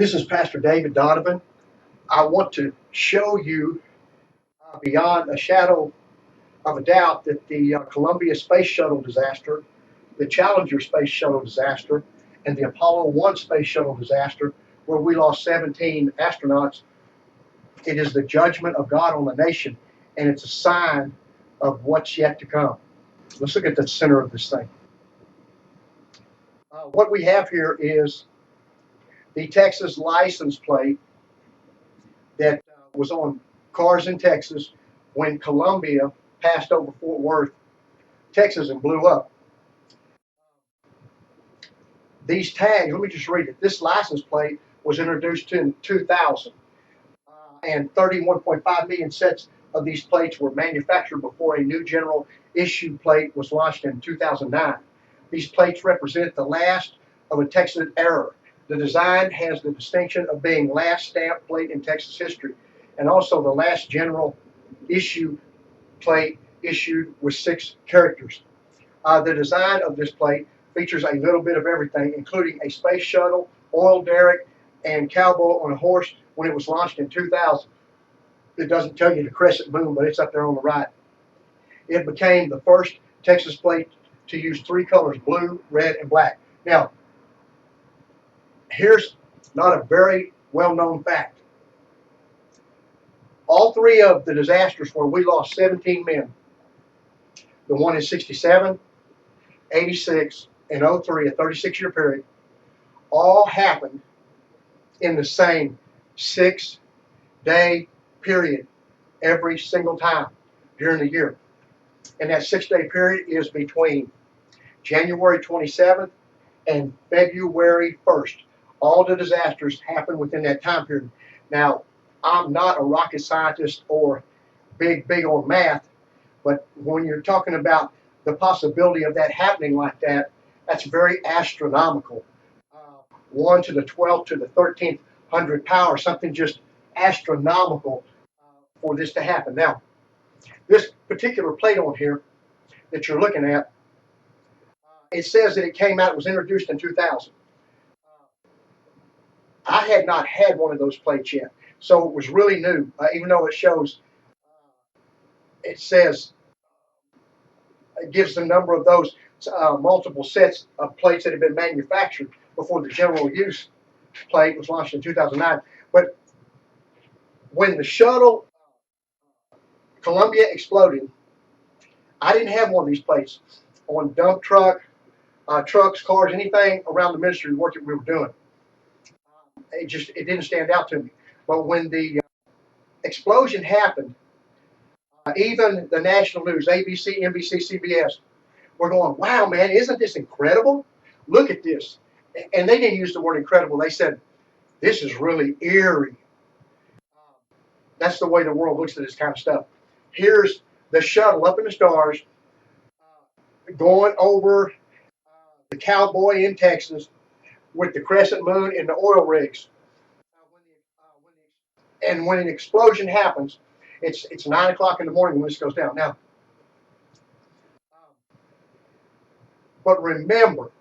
This is Pastor David Donovan. I want to show you beyond a shadow of a doubt that the Columbia Space Shuttle disaster, the Challenger Space Shuttle disaster, and the Apollo 1 Space Shuttle disaster, where we lost 17 astronauts, it is the judgment of God on the nation, and it's a sign of what's yet to come. Let's look at the center of this thing. What we have here is the Texas license plate that was on cars in Texas when Columbia passed over Fort Worth, Texas, and blew up. These tags, let me just read it. This license plate was introduced in 2000, and 31.5 million sets of these plates were manufactured before a new general issue plate was launched in 2009. These plates represent the last of a Texas era. The design has the distinction of being last stamped plate in Texas history, and also the last general issue plate issued with 6 characters. The design of this plate features a little bit of everything, including a space shuttle, oil derrick, and cowboy on a horse when it was launched in 2000. It doesn't tell you the crescent moon, but it's up there on the right. It became the first Texas plate to use 3 colors, blue, red, and black. Now, here's not a very well-known fact. All 3 of the disasters where we lost 17 men, the one in 67, 86, and 03, a 36-year period, all happened in the same 6-day period every single time during the year. And that 6-day period is between January 27th and February 1st. All the disasters happened within that time period. Now, I'm not a rocket scientist or big on math, but when you're talking about the possibility of that happening like that, that's very astronomical. 1 to the 12th to the 13th hundred power, something just astronomical for this to happen. Now, this particular plate on here that you're looking at, it says that it came out, it was introduced in 2000. I had not had one of those plates yet, so it was really new, even though it shows, it says, it gives the number of those multiple sets of plates that have been manufactured before the general use plate was launched in 2009. But when the shuttle Columbia exploded, I didn't have one of these plates on dump trucks, cars, anything around the ministry work that we were doing. It didn't stand out to me. But when the explosion happened, even the national news, ABC, NBC, CBS, were going, "Wow, man, isn't this incredible? Look at this." And they didn't use the word incredible. They said, "This is really eerie." That's the way the world looks at this kind of stuff. Here's the shuttle up in the stars going over the cowboy in Texas with the crescent moon and the oil rigs. And when an explosion happens, it's 9 o'clock in the morning when this goes down. Now, but remember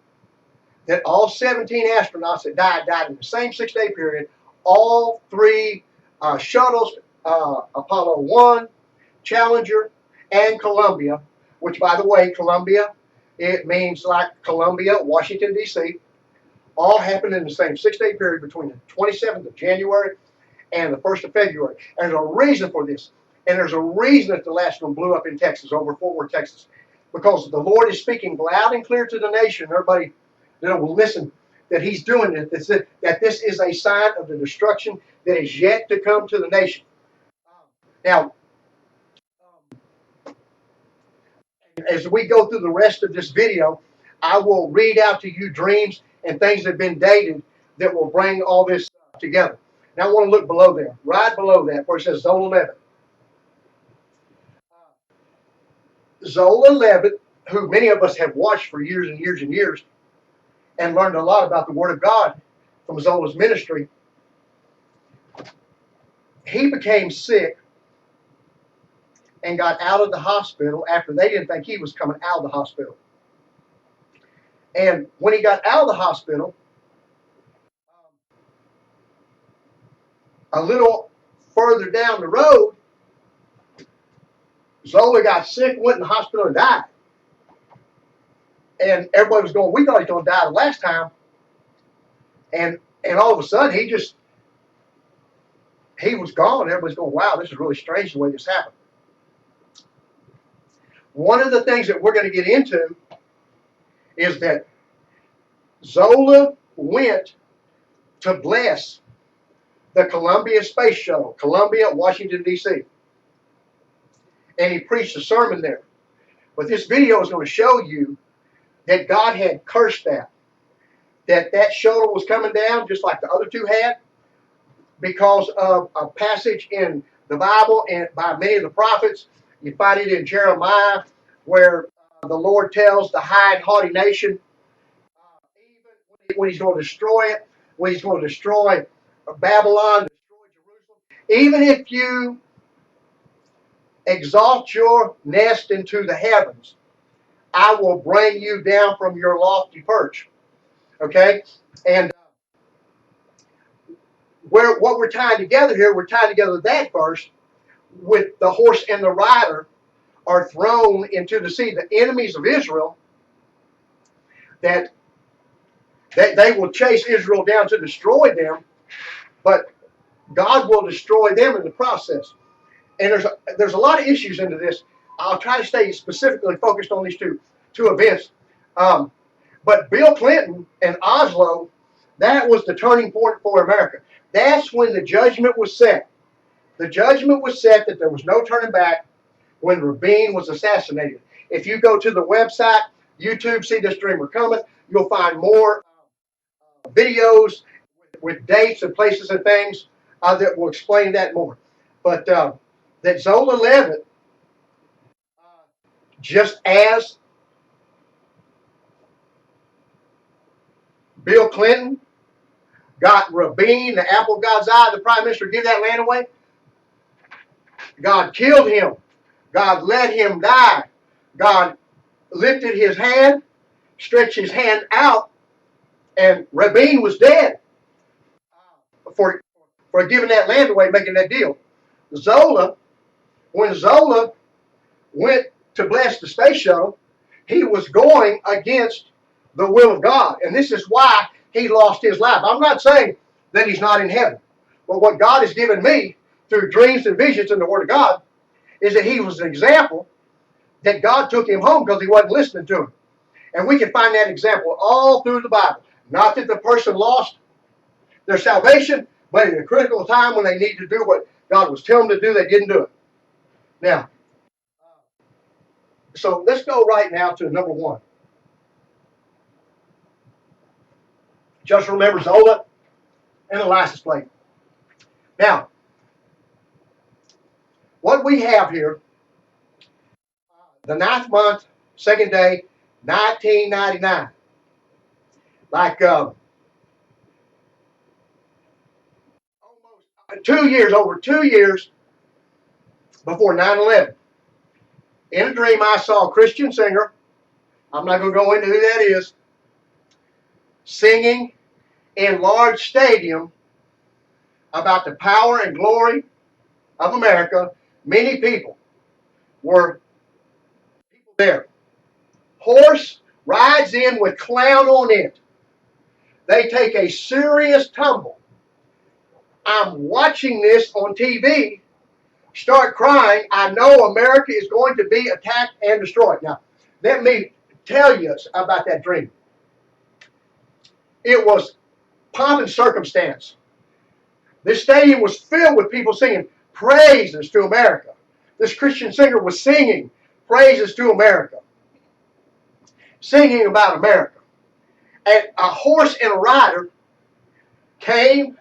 that all 17 astronauts that died in the same 6-day period. All 3 shuttles, Apollo 1, Challenger, and Columbia, which, by the way, Columbia, it means like Columbia, Washington, D.C., all happened in the same 6-day period between the 27th of January and the 1st of February. And there's a reason for this. And there's a reason that the last one blew up in Texas, over Fort Worth, Texas. Because the Lord is speaking loud and clear to the nation. Everybody will listen that He's doing this, that this is a sign of the destruction that is yet to come to the nation. Now, as we go through the rest of this video, I will read out to you dreams and things that have been dated that will bring all this together. Now I want to look below there, right below that, where it says Zola Levitt. Zola Levitt, who many of us have watched for years and years and years, and learned a lot about the Word of God from Zola's ministry, he became sick and got out of the hospital after they didn't think he was coming out of the hospital. And when he got out of the hospital, A little further down the road, Zola got sick, went in the hospital, and died. And everybody was going, we thought he was going to die the last time. And all of a sudden, he was gone. Everybody's going, wow, this is really strange the way this happened. One of the things that we're going to get into is that Zola went to bless the Columbia Space Shuttle, Columbia, Washington, D.C. And he preached a sermon there. But this video is going to show you that God had cursed that shuttle was coming down just like the other two had, because of a passage in the Bible and by many of the prophets. You find it in Jeremiah, where the Lord tells the high and haughty nation, even when he's going to destroy it, when he's going to destroy Babylon, destroy Jerusalem, even if you exalt your nest into the heavens, I will bring you down from your lofty perch. Okay? And what we're tying together here, we're tying together that verse with the horse and the rider are thrown into the sea. The enemies of Israel, that they will chase Israel down to destroy them, but God will destroy them in the process. And there's a lot of issues into this. I'll try to stay specifically focused on these two events. But Bill Clinton and Oslo, that was the turning point for America. That's when the judgment was set. The judgment was set that there was no turning back when Rabin was assassinated. If you go to the website, YouTube, See This Dreamer Cometh, you'll find more videos with dates and places and things that will explain that more. But that Zola Levitt, just as Bill Clinton got Rabin, the apple of God's eye, the prime minister, give that land away, God killed him. God let him die. God lifted his hand, stretched his hand out, and Rabin was dead for giving that land away, making that deal. Zola, when Zola went to bless the space shuttle, he was going against the will of God. And this is why he lost his life. I'm not saying that he's not in heaven. But what God has given me through dreams and visions in the Word of God is that he was an example that God took him home because he wasn't listening to him. And we can find that example all through the Bible. Not that the person lost their salvation, but in a critical time when they needed to do what God was telling them to do, they didn't do it. Now, so let's go right now to number one. Just remember Zola and the license plate. Now, what we have here, the 9th month, 2nd day, 1999. Like almost 2 years, over 2 years before 9/11. In a dream, I saw a Christian singer. I'm not going to go into who that is. Singing in large stadium about the power and glory of America. Many people were there. Horse rides in with clown on it. They take a serious tumble. I'm watching this on TV, start crying. I know America is going to be attacked and destroyed. Now, let me tell you about that dream. It was pomp and circumstance. This stadium was filled with people singing praises to America. This Christian singer was singing praises to America, singing about America. And a horse and a rider came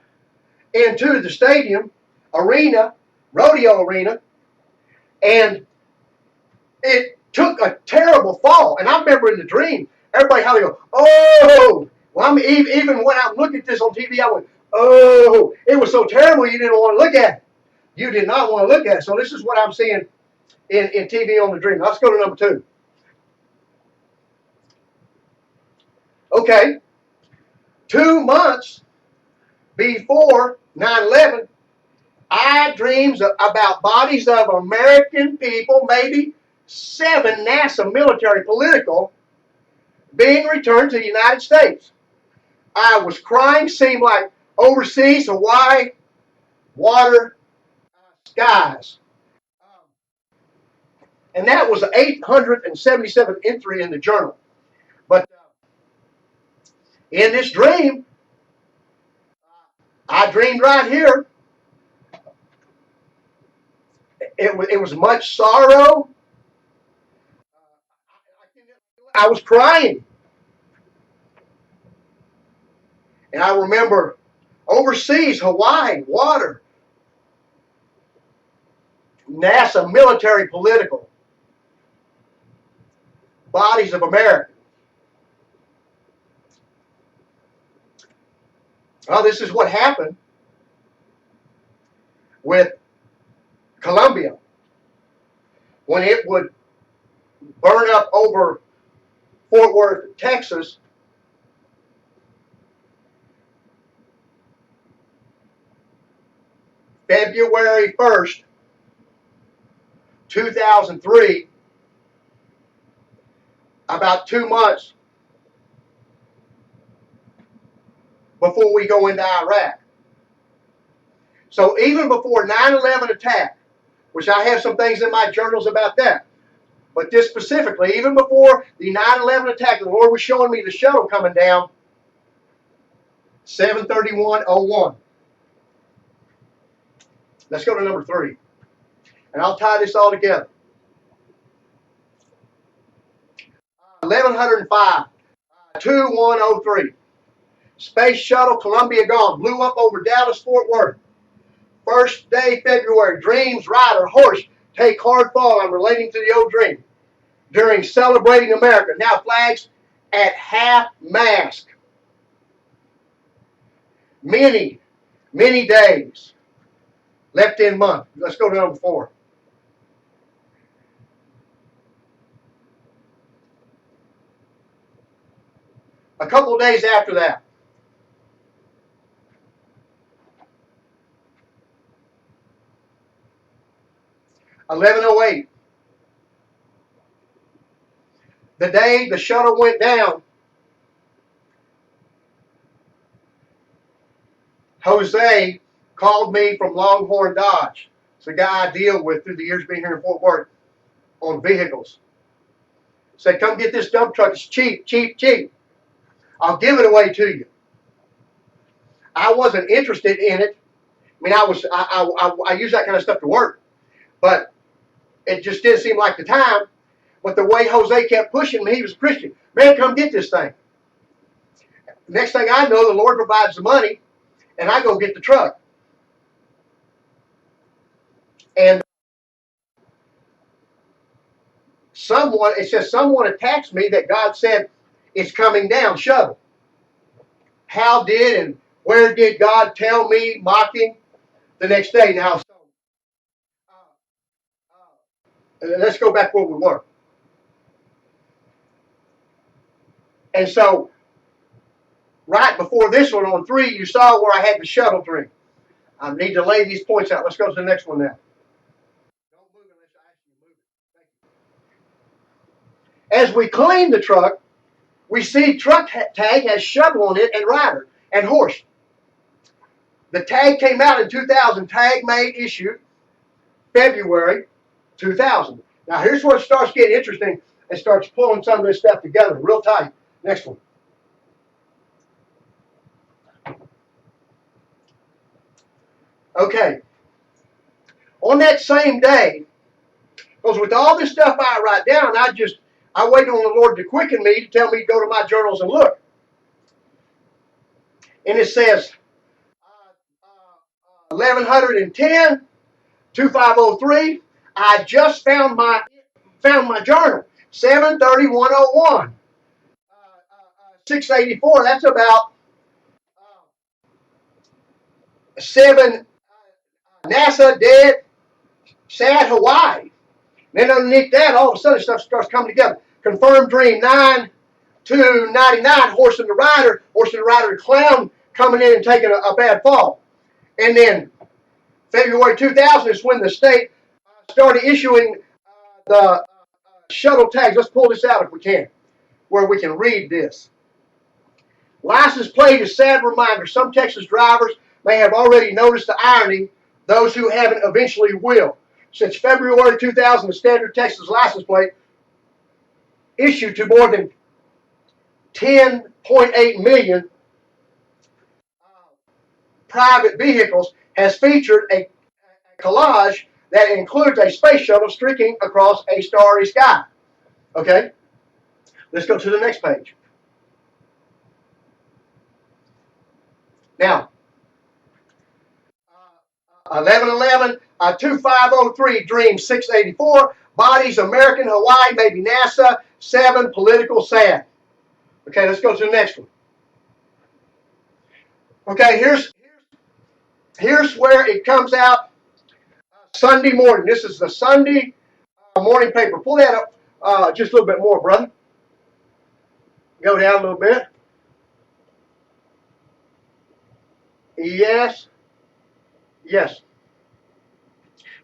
into the stadium arena, rodeo arena, and it took a terrible fall. And I remember in the dream, everybody how they go, oh! Well, even when I looked at this on TV, I went, oh! It was so terrible you didn't want to look at it. You did not want to look at it. So this is what I'm seeing in TV on the dream. Let's go to number 2. Okay. 2 months before 9/11, I dreams about bodies of American people, maybe 7 NASA military political, being returned to the United States. I was crying, seemed like overseas, Hawaii, water, skies. And that was the 877th entry in the journal. But in this dream, I dreamed right here. It was much sorrow. I was crying. And I remember overseas, Hawaii, water, NASA, military, political, bodies of America. Well, this is what happened with Columbia when it would burn up over Fort Worth, Texas. February 1st, 2003, about 2 months before we go into Iraq. So even before 9/11 attack, which I have some things in my journals about that, but this specifically, even before the 9/11 attack, the Lord was showing me the shuttle coming down, 7/31/01. Let's go to number 3. And I'll tie this all together. 1105, 2103. Space Shuttle Columbia gone. Blew up over Dallas, Fort Worth. First day, February. Dreams, rider, horse. Take hard fall. I'm relating to the old dream. During celebrating America. Now flags at half mast. Many days left in month. Let's go to number 4. A couple of days after that, 1108. The day the shuttle went down, Jose called me from Longhorn Dodge. It's a guy I deal with through the years being here in Fort Worth on vehicles. Said, come get this dump truck. It's cheap, cheap, cheap. I'll give it away to you. I wasn't interested in it. I mean, I use that kind of stuff to work, but it just didn't seem like the time. But the way Jose kept pushing me, he was a Christian. Man, come get this thing. Next thing I know, the Lord provides the money, and I go get the truck. And it says someone attacks me that God said it's coming down, shuttle. How did and where did God tell me, mocking? The next day. Now, let's go back where we were. And so, right before this one on 3, you saw where I had the shuttle dream. I need to lay these points out. Let's go to the next one now. Don't move unless I ask you to move it. Thank you. As we clean the truck, we see truck tag has shuttle on it and rider and horse. The tag came out in 2000. Tag made, issued February 2000. Now here's where it starts getting interesting and starts pulling some of this stuff together real tight. Next one. Okay. On that same day, because with all this stuff I write down, I wait on the Lord to quicken me to tell me to go to my journals and look. And it says 1110, 2503. I just found my journal, 7/31/01. 684. That's about 7. NASA dead, sad Hawaii. Then underneath that, all of a sudden stuff starts coming together. Confirmed dream 9/2/99. Horse and the rider, clown coming in and taking a bad fall. And then February 2000 is when the state started issuing the shuttle tags. Let's pull this out if we can, where we can read this. License plate is a sad reminder. Some Texas drivers may have already noticed the irony. Those who haven't eventually will. Since February 2000, the standard Texas license plate issued to more than 10.8 million private vehicles has featured a collage that includes a space shuttle streaking across a starry sky. Okay, let's go to the next page. Now, 1111, 2503, Dream 684, bodies American, Hawaii, maybe NASA, 7, political, sad. Okay, let's go to the next one. Okay, here's where it comes out Sunday morning. This is the Sunday morning paper. Pull that up just a little bit more, brother. Go down a little bit. Yes. Yes.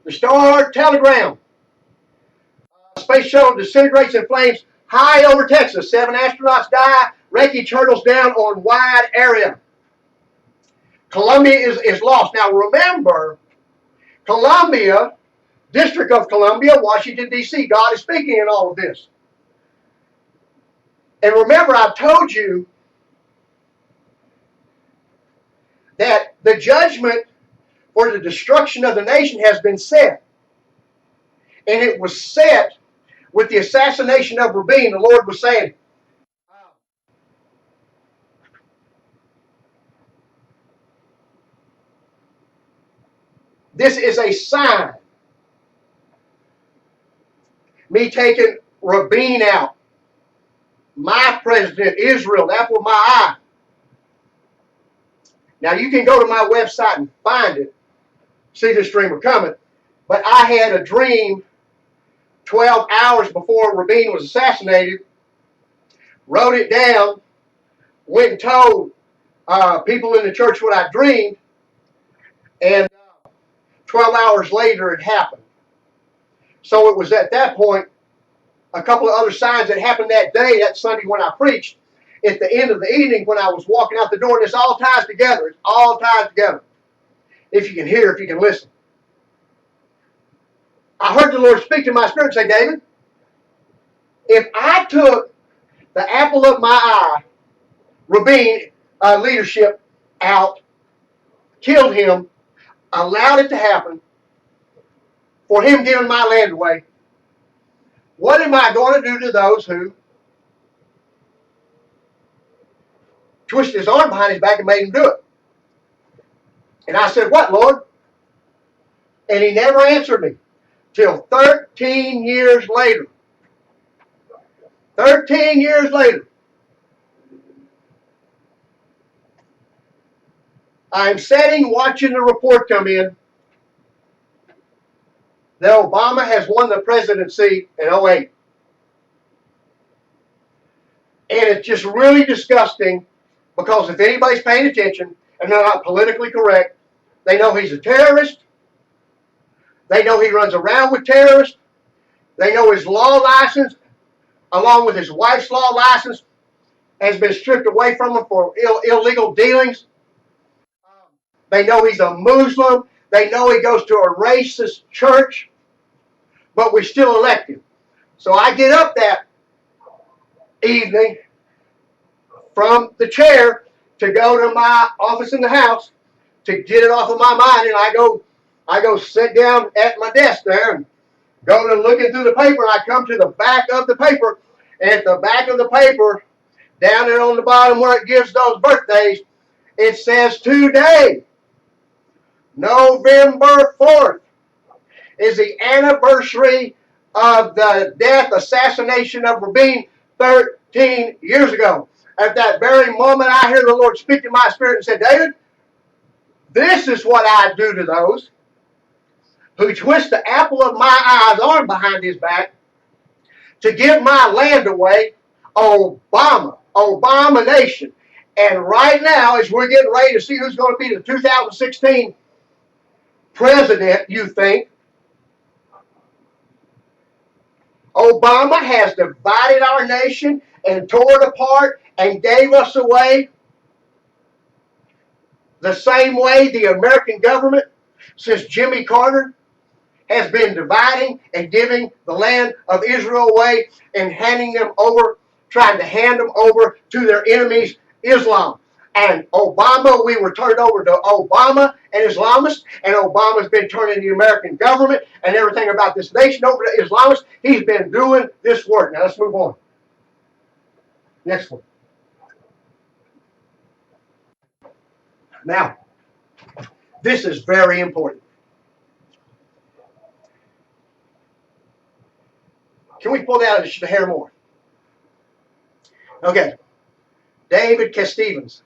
The Star Telegram. Space shuttle disintegrates in flames high over Texas. 7 astronauts die. Wreckage hurtles down on wide area. Columbia is lost. Now remember, Columbia, District of Columbia, Washington, D.C. God is speaking in all of this. And remember, I've told you that the judgment for the destruction of the nation has been set. And it was set with the assassination of Rabin. The Lord was saying, this is a sign. Me taking Rabin out. My president, Israel, the apple of my eye. Now you can go to my website and find it. See this dreamer coming. But I had a dream 12 hours before Rabin was assassinated. Wrote it down. Went and told people in the church what I dreamed. And 12 hours later it happened. So it was at that point, a couple of other signs that happened that day, that Sunday when I preached. At the end of the evening when I was walking out the door, and this all ties together. It all ties together. If you can hear, if you can listen. I heard the Lord speak to my spirit and say, David, if I took the apple of my eye, Rabin leadership out, killed him, allowed it to happen, for him giving my land away, what am I going to do to those who twisted his arm behind his back and made him do it? And I said, what, Lord? And he never answered me till 13 years later. 13 years later. I'm sitting watching the report come in that Obama has won the presidency in 2008. And it's just really disgusting because if anybody's paying attention and they're not politically correct, they know he's a terrorist. They know he runs around with terrorists. They know his law license, along with his wife's law license, has been stripped away from him for illegal dealings. They know he's a Muslim. They know he goes to a racist church, but we still elect him. So I get up that evening from the chair to go to my office in the house to get it off of my mind, and I go sit down at my desk there and go to looking through the paper, and I come to the back of the paper, and at the back of the paper, down there on the bottom where it gives those birthdays, it says today, November 4th, is the anniversary of the death, assassination of Rabin 13 years ago. At that very moment, I hear the Lord speak to my spirit and said, David, this is what I do to those who twist the apple of my eye's arm behind his back to give my land away. Abomination. And right now, as we're getting ready to see who's going to be the 2016 president, you think? Obama has divided our nation and tore it apart and gave us away the same way the American government, since Jimmy Carter, has been dividing and giving the land of Israel away and handing them over, trying to hand them over to their enemies, Islam. And Obama, we were turned over to Obama and Islamists, and Obama's been turning the American government and everything about this nation over to Islamists. He's been doing this work. Now let's move on. Next one. Now, this is very important. Can we pull that out just a hair more? Okay. David K. Stevens.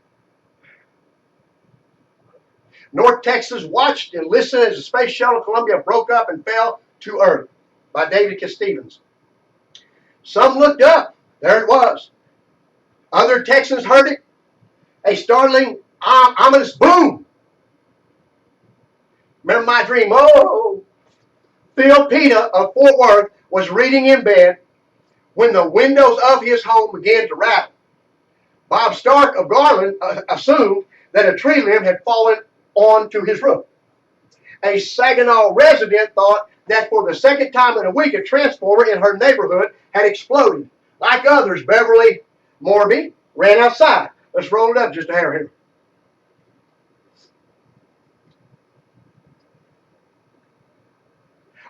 North Texas watched and listened as the Space Shuttle Columbia broke up and fell to Earth, by David K. Stevens. Some looked up. There it was. Other Texans heard it. A startling, ominous boom. Remember my dream? Oh, Phil Pita of Fort Worth was reading in bed when the windows of his home began to rattle. Bob Stark of Garland assumed that a tree limb had fallen onto his roof. A Saginaw resident thought that for the second time in a week, a transformer in her neighborhood had exploded. Like others, Beverly Morby ran outside. Let's roll it up just a hair here.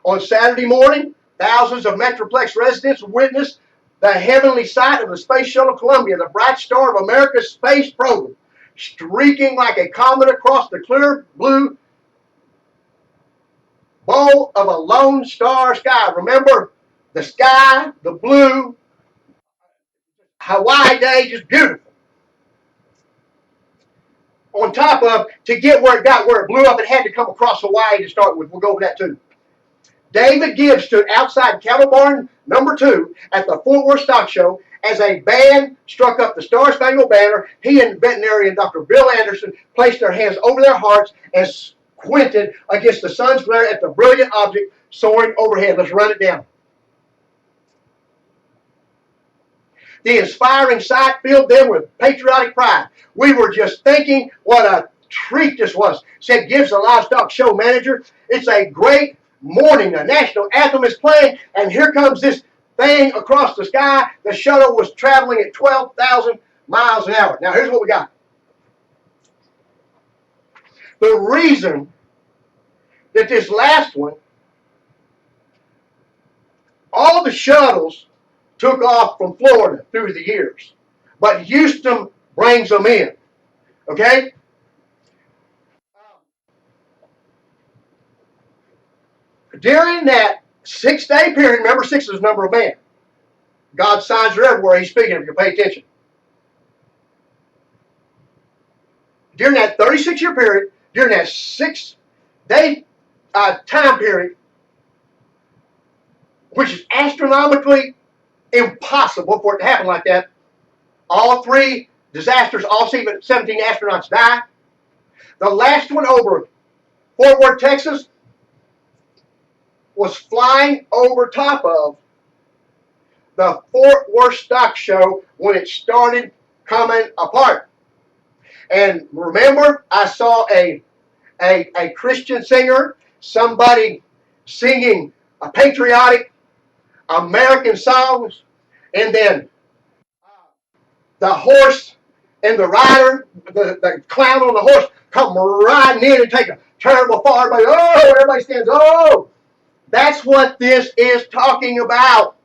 On Saturday morning, thousands of Metroplex residents witnessed the heavenly sight of the Space Shuttle Columbia, the bright star of America's space program, streaking like a comet across the clear blue bowl of a lone star sky. Remember, the sky, the blue, Hawaii day, just beautiful. On top of, to get where it blew up, it had to come across Hawaii to start with. We'll go over that too. David Gibbs stood outside Cattle Barn number 2 at the Fort Worth Stock Show as a band struck up the Star Spangled Banner. He and veterinarian Dr. Bill Anderson placed their hands over their hearts and squinted against the sun's glare at the brilliant object soaring overhead. Let's run it down. The inspiring sight filled them with patriotic pride. We were just thinking what a treat this was, said Gibbs, the livestock show manager. It's a great morning. The national anthem is playing, and here comes this thing across the sky. The shuttle was traveling at 12,000 miles an hour. Now, here's what we got. The reason that this last one, all the shuttles took off from Florida through the years, but Houston brings them in. Okay? During that 6-day period, remember 6 is the number of man. God's signs are everywhere He's speaking if you pay attention. During that 36-year period, during that 6-day time period, which is astronomically impossible for it to happen like that, all 3 disasters, all 17 astronauts died. The last one over Fort Worth, Texas, was flying over top of the Fort Worth Stock Show when it started coming apart. And remember, I saw a Christian singer, somebody singing a patriotic American songs, and then the horse and the rider, the clown on the horse, come riding in and take a terrible fall. Everybody stands, oh! That's what this is talking about.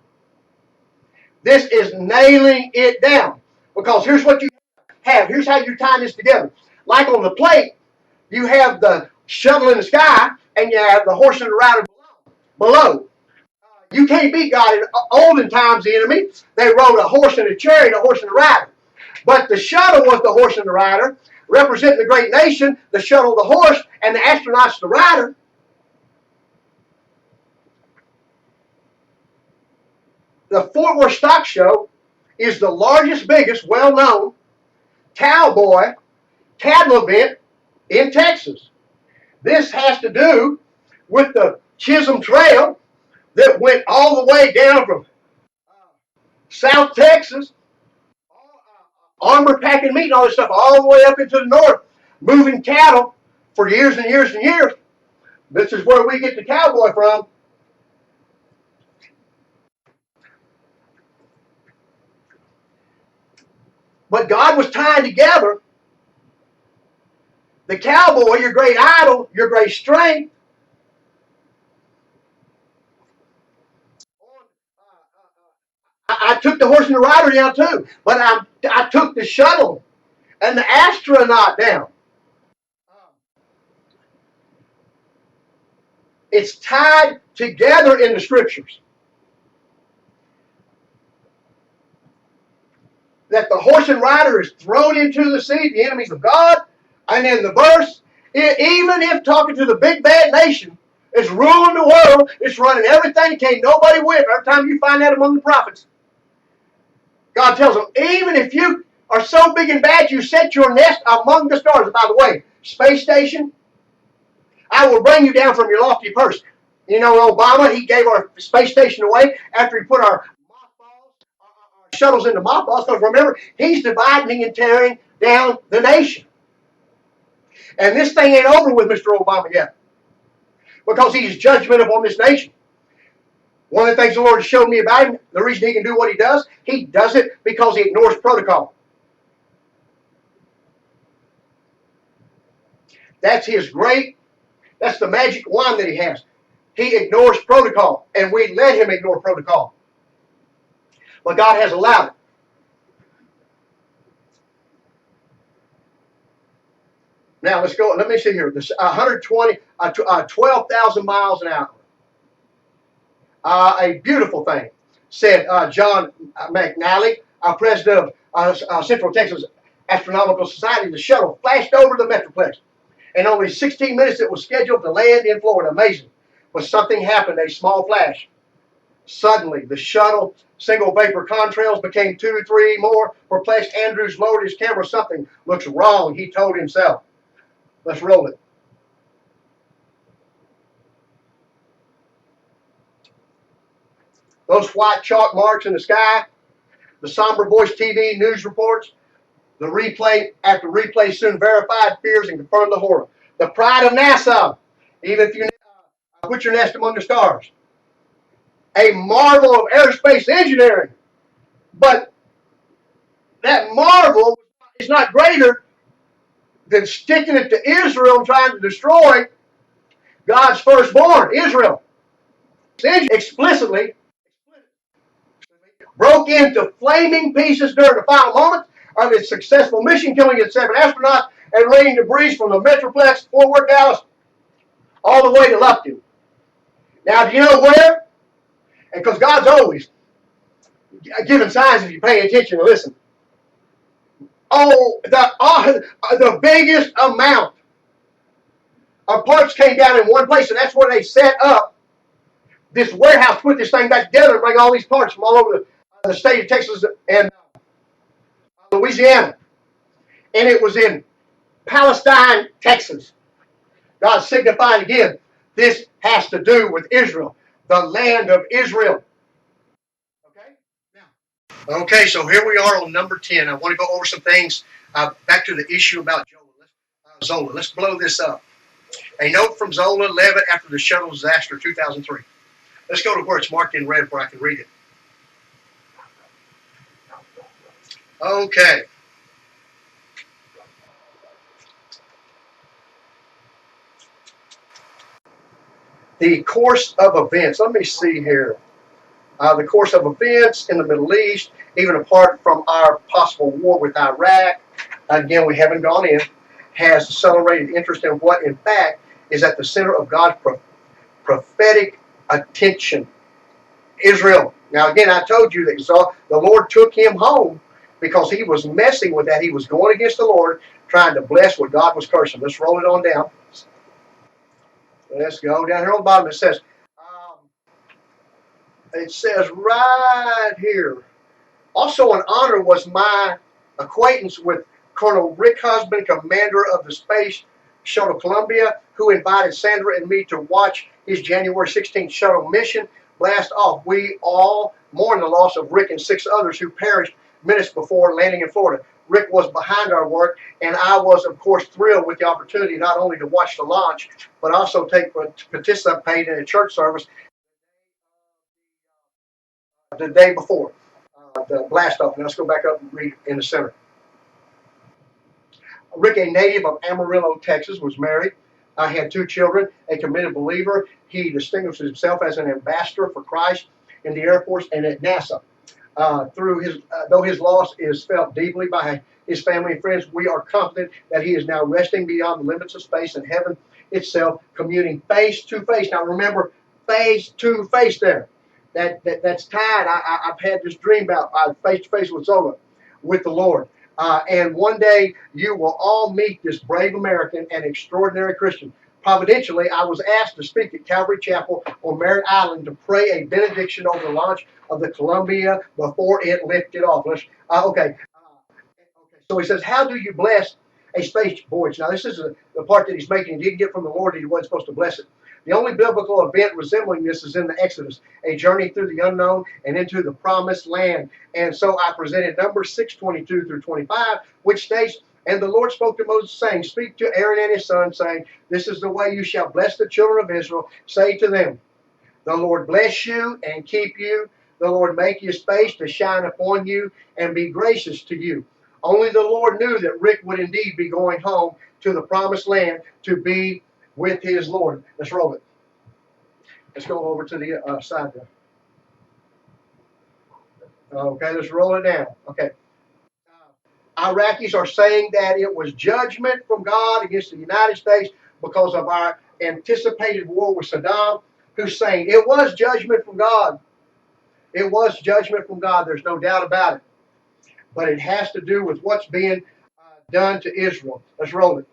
This is nailing it down. Because here's what you have. Here's how you tie this together. Like on the plate, you have the shuttle in the sky, and you have the horse and the rider below. You can't beat God. In olden times, the enemy, they rode a horse and a chariot, a horse and a rider. But the shuttle was the horse and the rider, representing the great nation, the shuttle the horse, and the astronauts the rider. The Fort Worth Stock Show is the largest, biggest, well-known cowboy cattle event in Texas. This has to do with the Chisholm Trail that went all the way down from South Texas, armor packing meat and all this stuff, all the way up into the north, moving cattle for years and years and years. This is where we get the cowboy from. But God was tying together the cowboy, your great idol, your great strength. I took the horse and the rider down too, but I took the shuttle and the astronaut down. It's tied together in the scriptures. That the horse and rider is thrown into the sea, the enemies of God, and then the verse, even if talking to the big bad nation, it's ruling the world, it's running everything, can't nobody win. Every time you find that among the prophets, God tells them, even if you are so big and bad, you set your nest among the stars. By the way, space station, I will bring you down from your lofty perch. You know, Obama, he gave our space station away after he put our shuttles into mothballs, because remember, he's dividing and tearing down the nation. And this thing ain't over with Mr. Obama yet, because he's judgment upon this nation. One of the things the Lord has showed me about him, the reason he can do what he does it because he ignores protocol. That's that's the magic wand that he has. He ignores protocol, and we let him ignore protocol. But God has allowed it. Now let's go. Let me see here. This 12,000 miles an hour. A beautiful thing, said John McNally, president of Central Texas Astronomical Society. The shuttle flashed over the Metroplex. In only 16 minutes, it was scheduled to land in Florida. Amazing. But something happened, a small flash. Suddenly, the shuttle single vapor contrails became 2 or 3 more. Perplexed, Andrews lowered his camera. Something looks wrong, he told himself. Let's roll it. Those white chalk marks in the sky, the somber voice TV news reports, the replay after replay soon verified fears and confirmed the horror. The pride of NASA, even if you put your nest among the stars. A marvel of aerospace engineering. But that marvel is not greater than sticking it to Israel and trying to destroy God's firstborn, Israel. Explicitly broke into flaming pieces during the final moments of its successful mission, killing its 7 astronauts and raining debris from the Metroplex, Fort Worth, Dallas, all the way to Lufkin. Now, do you know where? And because God's always giving signs if you pay attention and listen. Oh, the biggest amount of parts came down in one place, and that's where they set up this warehouse, put this thing back together, and bring all these parts from all over the state of Texas and Louisiana. And it was in Palestine, Texas. God signifying again, this has to do with Israel, the land of Israel. Okay, so here we are on number 10. I want to go over some things back to the issue about Zola. Let's blow this up. A note from Zola Levitt after the shuttle disaster, 2003. Let's go to where it's marked in red where I can read it. Okay. The course of events. Let me see here. The course of events in the Middle East, even apart from our possible war with Iraq, again, we haven't gone in, has accelerated interest in what, in fact, is at the center of God's prophetic attention. Israel. Now, again, I told you that the Lord took him home because he was messing with that. He was going against the Lord, trying to bless what God was cursing. Let's roll it on down. Let's go down here on the bottom. It says right here, also an honor was my acquaintance with Colonel Rick Husband, commander of the SPACE Shuttle Columbia, who invited Sandra and me to watch his January 16th shuttle mission blast off. We all mourn the loss of Rick and 6 others who perished minutes before landing in Florida. Rick was behind our work, and I was, of course, thrilled with the opportunity not only to watch the launch, but also participate in a church service the day before the blast off. Now let's go back up and read in the center. Rick, a native of Amarillo, Texas, was married. He had 2 children, a committed believer. He distinguished himself as an ambassador for Christ in the Air Force and at NASA. Though his loss is felt deeply by his family and friends, we are confident that he is now resting beyond the limits of space and heaven itself, communing face to face. Now remember, face to face there. That's tied. I've had this dream about face to face with Zola, with the Lord. And one day you will all meet this brave American and extraordinary Christian. Providentially, I was asked to speak at Calvary Chapel on Merritt Island to pray a benediction over the launch of the Columbia before it lifted off. Okay. So he says, how do you bless a space voyage? Now, this is the part that he's making. He didn't get from the Lord. He wasn't supposed to bless it. The only biblical event resembling this is in the Exodus, a journey through the unknown and into the promised land. And so I presented Numbers 6:22 through 25, which states, and the Lord spoke to Moses, saying, speak to Aaron and his son, saying, this is the way you shall bless the children of Israel. Say to them, the Lord bless you and keep you. The Lord make his face to shine upon you and be gracious to you. Only the Lord knew that Rick would indeed be going home to the promised land to be with his Lord. Let's roll it. Let's go over to the side there. Okay, let's roll it down. Okay. Iraqis are saying that it was judgment from God against the United States because of our anticipated war with Saddam Hussein. It was judgment from God. It was judgment from God. There's no doubt about it. But it has to do with what's being done to Israel. Let's roll it.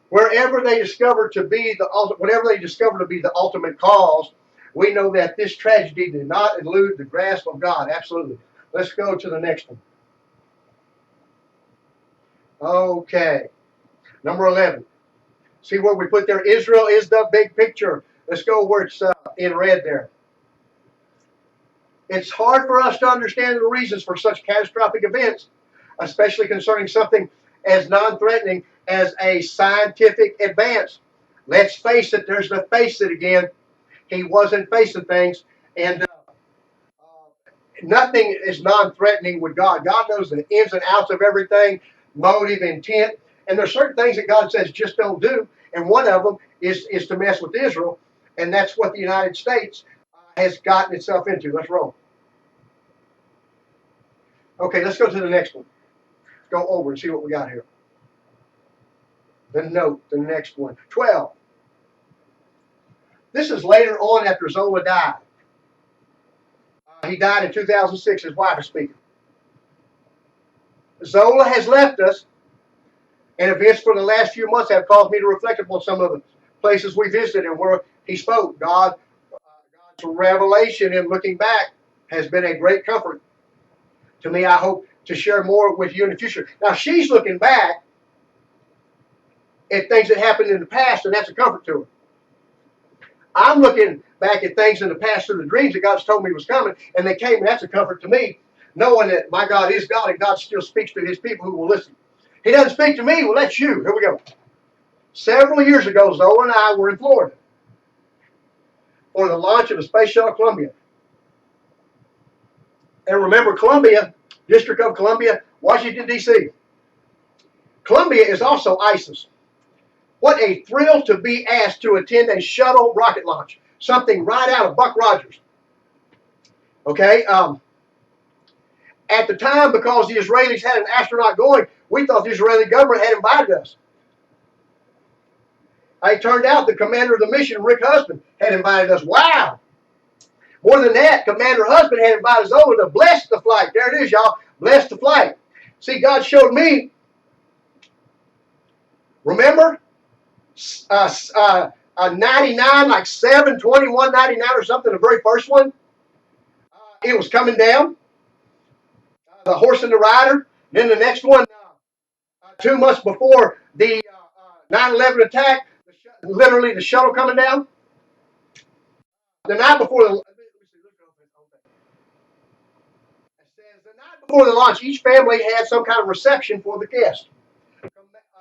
Whatever they discover to be the ultimate cause, we know that this tragedy did not elude the grasp of God. Absolutely. Let's go to the next one. Okay. Number 11. See where we put there? Israel is the big picture. Let's go where it's in red there. It's hard for us to understand the reasons for such catastrophic events, especially concerning something as non-threatening as a scientific advance. Let's face it, there's the face it again. He wasn't facing things, and nothing is non-threatening with God. God knows the ins and outs of everything, motive, intent, and there's certain things that God says just don't do, and one of them is to mess with Israel, and that's what the United States has gotten itself into. Let's roll. Okay, let's go to the next one. Go over and see what we got here. The note, the next one. 12. This is later on after Zola died. He died in 2006. His wife is speaking. Zola has left us, and events for the last few months have caused me to reflect upon some of the places we visited and where he spoke. God's revelation in looking back has been a great comfort to me. I hope to share more with you in the future. Now, she's looking back at things that happened in the past, and that's a comfort to her. I'm looking back at things in the past through the dreams that God's told me was coming, and they came, and that's a comfort to me, knowing that my God is God, and God still speaks to his people who will listen. He doesn't speak to me, well, that's you. Here we go. Several years ago, Zola and I were in Florida for the launch of the Space Shuttle Columbia. And remember, Columbia, District of Columbia, Washington, D.C. Columbia is also ISIS. What a thrill to be asked to attend a shuttle rocket launch. Something right out of Buck Rogers. Okay? At the time, because the Israelis had an astronaut going, we thought the Israeli government had invited us. It turned out the commander of the mission, Rick Husband, had invited us. Wow! More than that, Commander Husband had invited us over to bless the flight. There it is, y'all. Bless the flight. See, God showed me. Remember? 99, like 7, 21, 99 or something, the very first one. It was coming down. The horse and the rider. Then the next one, 2 months before the 9/11 attack, literally the shuttle coming down. The night before the launch, each family had some kind of reception for the guests.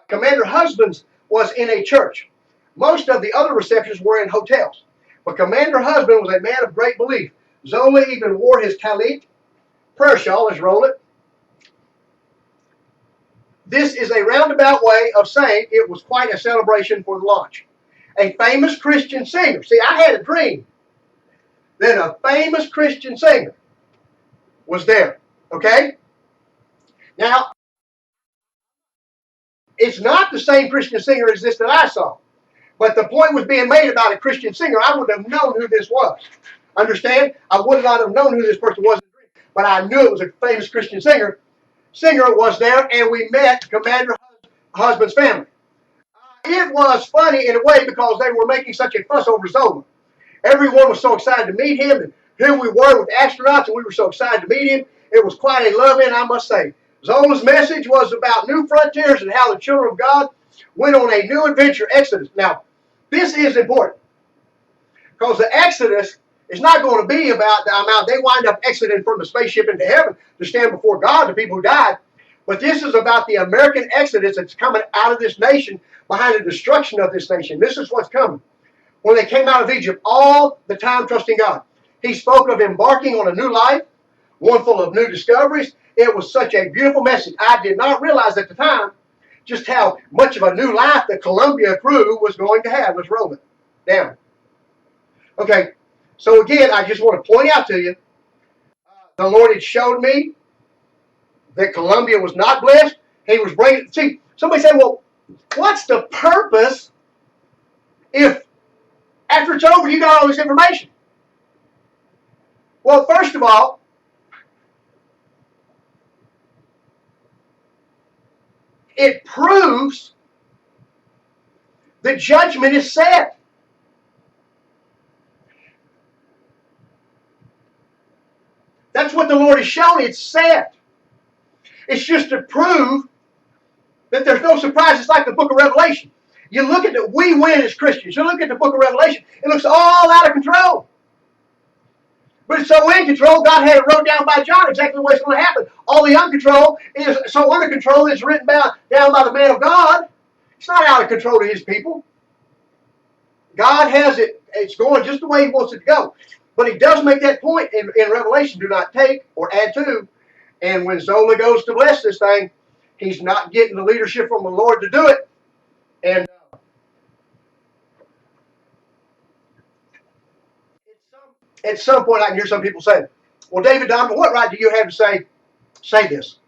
Commander Husbands was in a church. Most of the other receptions were in hotels. But Commander Husband was a man of great belief. Zola even wore his talit, prayer shawl, let's roll it. This is a roundabout way of saying it was quite a celebration for the launch. A famous Christian singer. See, I had a dream that a famous Christian singer was there. Okay? Now, it's not the same Christian singer as this that I saw. But the point was being made about a Christian singer. I would have known who this was. Understand? I would not have known who this person was. But I knew it was a famous Christian singer. Singer was there, and we met Commander Husband's family. It was funny in a way because they were making such a fuss over Zola. Everyone was so excited to meet him, and here we were with astronauts, and we were so excited to meet him. It was quite a loving, I must say. Zola's message was about new frontiers and how the children of God went on a new adventure, Exodus. Now, this is important because the Exodus is not going to be about the amount they wind up exiting from the spaceship into heaven to stand before God, the people who died. But this is about the American Exodus that's coming out of this nation behind the destruction of this nation. This is what's coming. When they came out of Egypt, all the time trusting God. He spoke of embarking on a new life, one full of new discoveries. It was such a beautiful message. I did not realize at the time just how much of a new life the Columbia crew was going to have. Let's roll it down. Okay, so again, I just want to point out to you, the Lord had showed me that Columbia was not blessed. He was bringing, see, somebody said, well, what's the purpose if after it's over you got all this information? Well, first of all, it proves the judgment is set. That's what the Lord has shown. It's set. It's just to prove that there's no surprise. It's like the book of Revelation. You look at it, we win as Christians. You look at the book of Revelation, it looks all out of control. But it's so in control, God had it wrote down by John exactly what's going to happen. All the uncontrol is so under control, it's written down by the man of God. It's not out of control to his people. God has it, it's going just the way he wants it to go. But he does make that point in Revelation, do not take or add to. And when Zola goes to bless this thing, he's not getting the leadership from the Lord to do it. And at some point I can hear some people say, well, David Donovan, what right do you have to say this?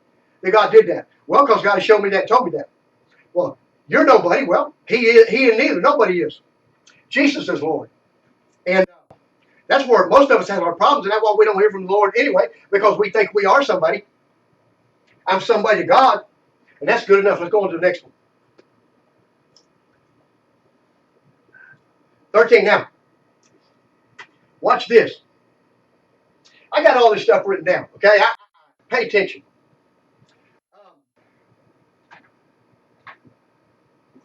That God did that. Well, because God has shown me that and told me that. Well, you're nobody. Well, he and neither. Nobody is. Jesus is Lord. And that's where most of us have our problems, and that's why we don't hear from the Lord anyway, because we think we are somebody. I'm somebody to God, and that's good enough. Let's go on to the next one. 13 now. Watch this. I got all this stuff written down, okay? Pay attention.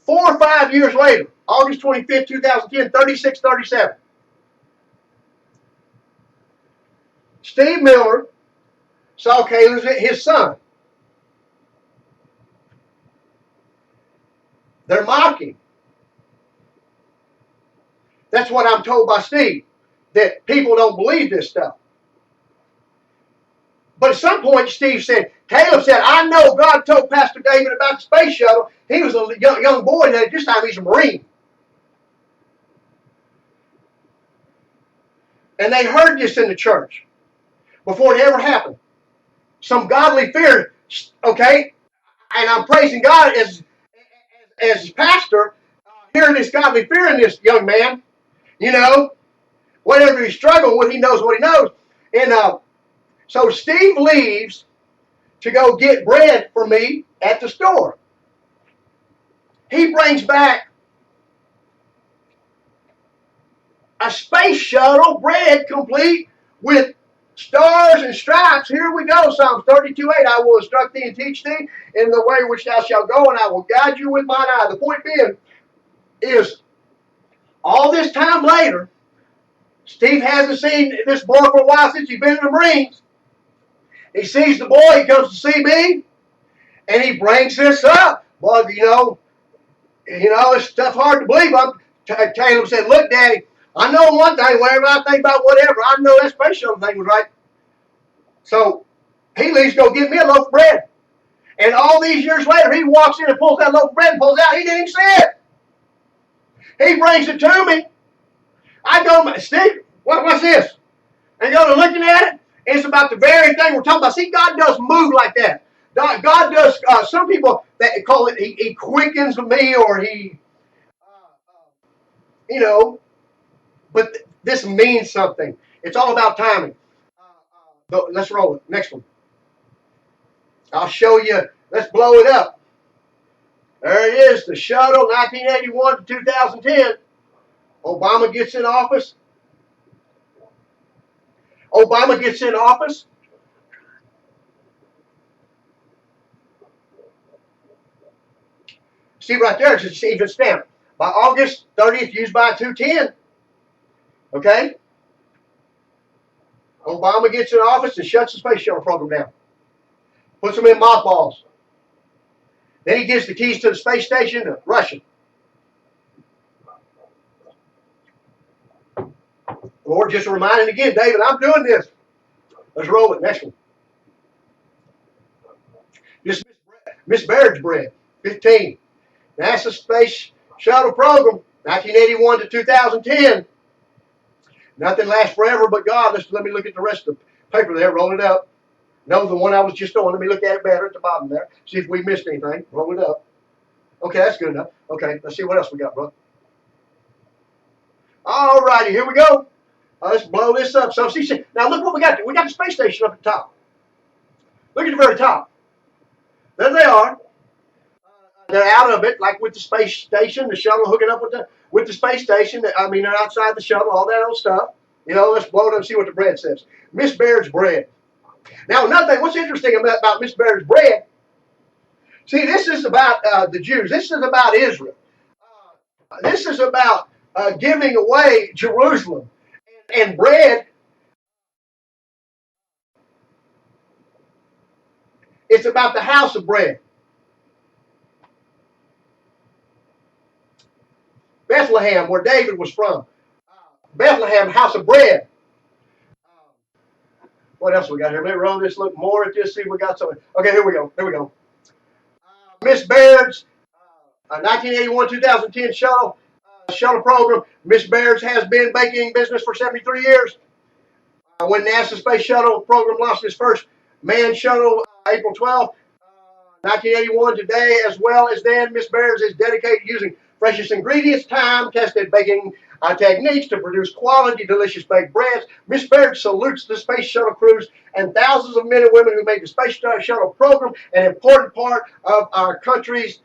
4 or 5 years later, August 25th, 2010, 3637. Steve Miller saw Caleb's his son. They're mocking. That's what I'm told by Steve, that people don't believe this stuff. But at some point, Steve said, Caleb said, I know God told Pastor David about the space shuttle. He was a young boy, and at this time he's a Marine. And they heard this in the church before it ever happened. Some godly fear, okay? And I'm praising God as pastor, hearing this godly fear in this young man. You know, whatever he's struggling with, he knows what he knows. And so Steve leaves to go get bread for me at the store. He brings back a space shuttle, bread complete with Stars and stripes, here we go. Psalms 32:8. I will instruct thee and teach thee in the way which thou shalt go, and I will guide you with mine eye. The point being is, all this time later, Steve hasn't seen this boy for a while since he's been in the Marines. He sees the boy, he comes to see me, and he brings this up. Well, it's stuff hard to believe. Caleb said, look, Daddy, I know one thing, whenever I think about whatever, I know that space shuttle thing was right. So he leaves to go get me a loaf of bread. And all these years later, he walks in and pulls that loaf of bread and pulls it out. He didn't even see it. He brings it to me. I go, Steve, what's this? And go to looking at it. It's about the very thing we're talking about. See, God does move like that. God does, some people that call it, he quickens me, or he, but this means something. It's all about timing. Let's roll it. Next one. I'll show you. Let's blow it up. There it is, the shuttle, 1981 to 2010. Obama gets in office. See right there, it's even stamped. By August 30th, used by 210. Okay? Obama gets in office and shuts the space shuttle program down. Puts them in mothballs. Then he gives the keys to the space station to Russia. Lord just reminding again, David, I'm doing this. Let's roll it. Next one. This Miss Baird's bread, 15. NASA Space Shuttle Program, 1981 to 2010. Nothing lasts forever but God. Let me look at the rest of the paper there. Roll it up. No, the one I was just on. Let me look at it better at the bottom there. See if we missed anything. Roll it up. Okay, that's good enough. Okay, let's see what else we got, bro. All righty, here we go. Let's blow this up. So see, now look what we got. We got the space station up at the top. Look at the very top. There they are. They're out of it, like with the space station, the shuttle hooking up with the space station. I mean, they're outside the shuttle, all that old stuff. Let's blow it up and see what the bread says. Miss Baird's bread. Now, another thing, what's interesting about Miss Baird's bread, see, this is about the Jews. This is about Israel. This is about giving away Jerusalem. And bread, it's about the house of bread. Bethlehem, where David was from. Bethlehem, house of bread. What else we got here? Let me roll this, look more at this, see if we got something. Okay, here we go. Miss Baird's 1981-2010 shuttle program. Miss Baird's has been baking business for 73 years. When NASA Space Shuttle Program launched its first manned shuttle, April 12th, 1981, today as well as then, Miss Baird's is dedicated to using freshest ingredients, time-tested baking techniques to produce quality, delicious baked breads. Miss Baird salutes the Space Shuttle crews and thousands of men and women who made the Space Shuttle program an important part of our country's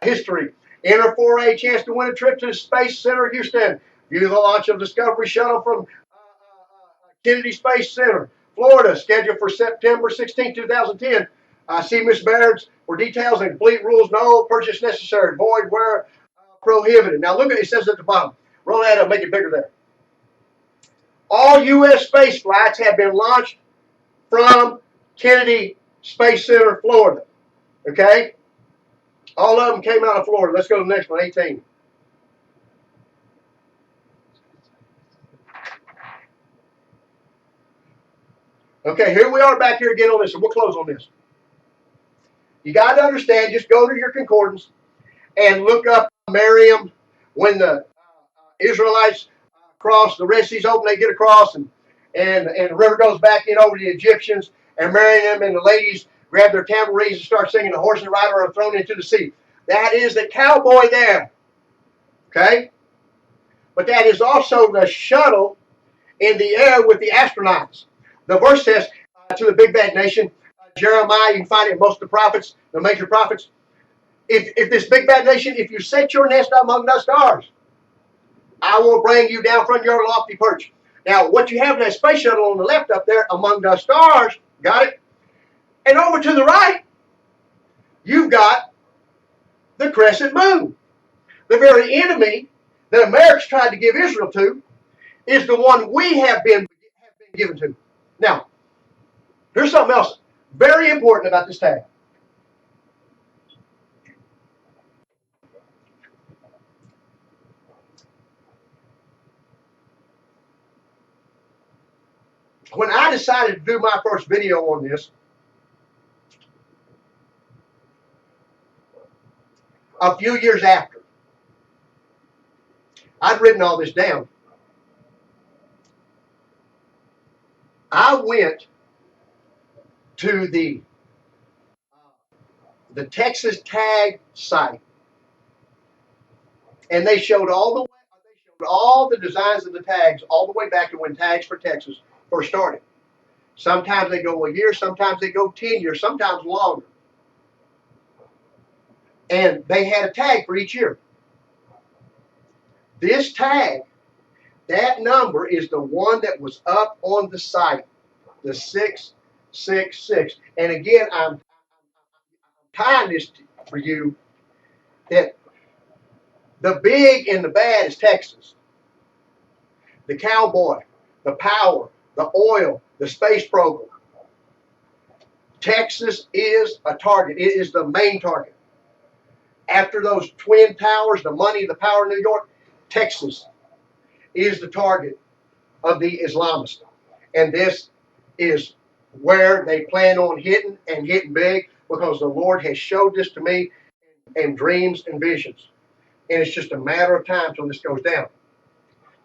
history. Enter for a chance to win a trip to the Space Center, Houston. View the launch of Discovery Shuttle from Kennedy Space Center, Florida, scheduled for September 16, 2010. See Miss Baird's for details and complete rules. No purchase necessary. Void where prohibited. Now look at it says at the bottom. Roll that up, make it bigger there. All U.S. space flights have been launched from Kennedy Space Center, Florida. Okay? All of them came out of Florida. Let's go to the next one, 18. Okay, here we are back here again on this, and we'll close on this. You got to understand, just go to your concordance and look up Miriam when the Israelites cross the Red Sea's open, they get across, and the river goes back in over the Egyptians, and Miriam and the ladies grab their tambourines and start singing. The horse and rider are thrown into the sea. That is the cowboy there. Okay? But that is also the shuttle in the air with the astronauts. The verse says to the big bad nation, Jeremiah, you can find it in most of the prophets, the major prophets. If this big bad nation, if you set your nest among the stars, I will bring you down from your lofty perch. Now, what you have in that space shuttle on the left up there among the stars, got it? And over to the right, you've got the crescent moon. The very enemy that America's tried to give Israel to is the one we have been given to. Now, there's something else very important about this tag. When I decided to do my first video on this, a few years after, I'd written all this down. I went to the Texas tag site, and they showed all the designs of the tags all the way back to when Tags for Texas first started. Sometimes they go a year, sometimes they go 10 years, sometimes longer. And they had a tag for each year. This tag, that number is the one that was up on the site, the 666. And again, I'm tying this for you that the big and the bad is Texas. The cowboy, the power, the oil, the space program. Texas is a target. It is the main target. After those twin towers, the money, the power of New York, Texas is the target of the Islamists. And this is where they plan on hitting, and hitting big, because the Lord has showed this to me in dreams and visions. And it's just a matter of time till this goes down.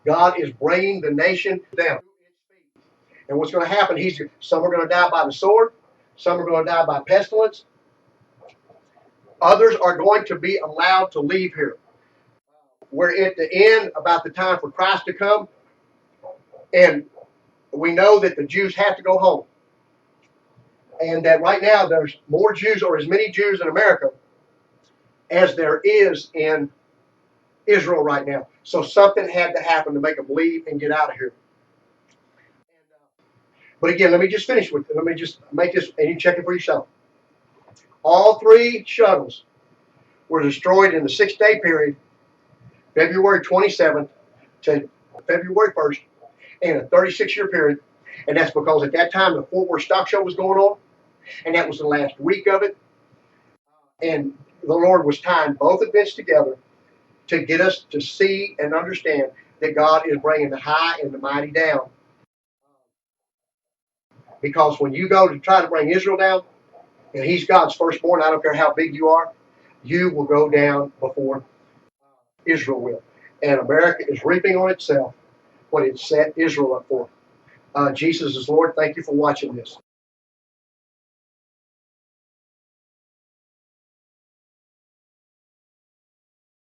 God is bringing the nation down. And what's going to happen, some are going to die by the sword, some are going to die by pestilence. Others are going to be allowed to leave here. We're at the end, about the time for Christ to come. And we know that the Jews have to go home. And that right now there's more Jews, or as many Jews in America as there is in Israel right now. So something had to happen to make them leave and get out of here. But again, let me just finish with it. Let me just make this, and you check it for yourself. All three shuttles were destroyed in the 6-day period, February 27th to February 1st, in a 36-year period. And that's because at that time the Fort Worth Stock Show was going on, and that was the last week of it. And the Lord was tying both events together to get us to see and understand that God is bringing the high and the mighty down. Because when you go to try to bring Israel down, and he's God's firstborn, I don't care how big you are, you will go down before Israel will. And America is reaping on itself what it set Israel up for. Jesus is Lord. Thank you for watching this.